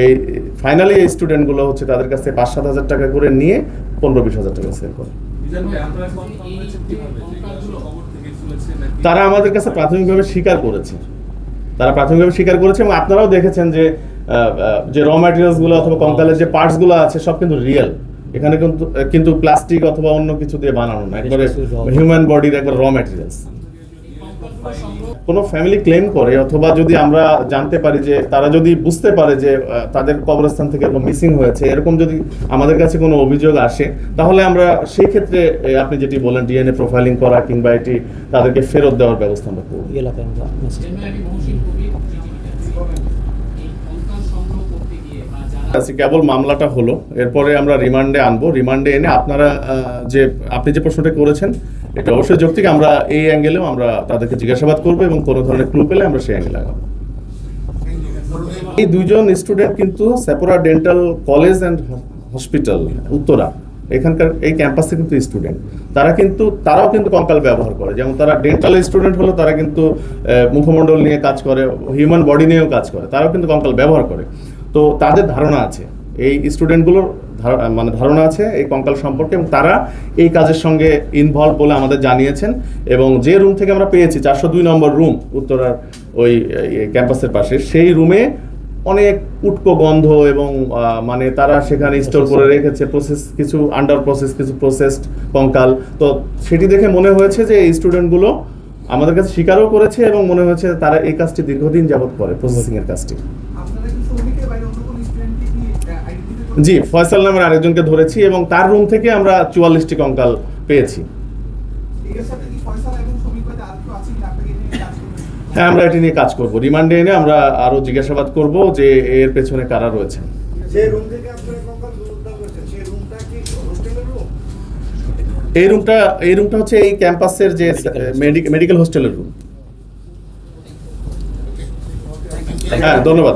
এই ফাইনালি এই স্টুডেন্টগুলো হচ্ছে তাদের কাছে 5-7 হাজার টাকা করে নিয়ে 15-20 হাজার টাকা সেল করে। তারা আমাদের কাছে প্রাথমিকভাবে স্বীকার করেছে এবং আপনারাও দেখেছেন যে র ম্যাটেরিয়ালসগুলো অথবা কঙ্কালের যে পার্টসগুলো আছে সব কিন্তু রিয়েল। এখানে কিন্তু প্লাস্টিক অথবা অন্য কিছু দিয়ে বানানো না, একবারে হিউম্যান বডির একবার র ম্যাটেরিয়ালস। কোনো ফ্যামিলি ক্লেম করে অথবা যদি আমরা জানতে পারি যে তারা যদি বুঝতে পারে যে তাদের কবরস্থান থেকে এরকম মিসিং হয়েছে, এরকম যদি আমাদের কাছে কোনো অভিযোগ আসে, তাহলে আমরা সেই ক্ষেত্রে আপনি যেটি বলেন ডিএনএ প্রোফাইলিং করা কিংবা এটি তাদেরকে ফেরত দেওয়ার ব্যবস্থা আমরা করব। কেবল মামলাটা হলো, এরপরে আমরা রিমান্ডে আনবো। রিমান্ডে এনে আপনি যে প্রশ্নটা করেছেন এটা অবশ্যই যৌক্তিক। আমরা এই অ্যাঙ্গেলেও আমরা তাদেরকে জিজ্ঞাসাবাদ করবো এবং কোনো ধরনের ক্লু পেলে আমরা সেই অ্যাঙ্গেলে আগাবো। এই দুইজন স্টুডেন্ট কিন্তু Sapporo dental college and hospital Uttara এখানকার এই ক্যাম্পাসে কিন্তু স্টুডেন্ট। তারাও কিন্তু কঙ্কাল ব্যবহার করে। যেমন তারা ডেন্টাল স্টুডেন্ট হলো, তারা কিন্তু মুখমণ্ডল নিয়ে কাজ করে, হিউম্যান বডি নিয়েও কাজ করে, তারাও কিন্তু কঙ্কাল ব্যবহার করে। তো তাদের ধারণা আছে, এই স্টুডেন্টগুলোর ধারণা আছে এই কঙ্কাল সম্পর্কে, এবং তারা এই কাজের সঙ্গে ইনভলভ বলে আমাদের জানিয়েছেন। এবং যে রুম থেকে আমরা পেয়েছি 402 নম্বর রুম উত্তরার ওই ক্যাম্পাসের পাশে, সেই রুমে অনেক উটকো গন্ধ এবং তারা সেখানে স্টোর করে রেখেছে কিছু আন্ডার প্রসেস, কিছু প্রসেসড কঙ্কাল। তো সেটি দেখে মনে হয়েছে যে এই স্টুডেন্টগুলো আমাদের কাছে স্বীকারও করেছে এবং মনে হয়েছে তারা এই কাজটি দীর্ঘদিন যাবত করে, প্রসেসিং এর কাজটি। জি, ফয়সাল নামের আরেকজনকে ধরেছি এবং তার রুম থেকে আমরা 44টি কঙ্কাল পেয়েছি। হ্যাঁ, আমরা এটি নিয়ে কাজ করব। রিমান্ডে এনে আমরা আরো জিজ্ঞাসাবাদ করব যে এর পেছনে কারা রয়েছে। এই রুমটা হচ্ছে এই ক্যাম্পাসের যে মেডিকেল হোস্টেলের রুম। হ্যাঁ, ধন্যবাদ।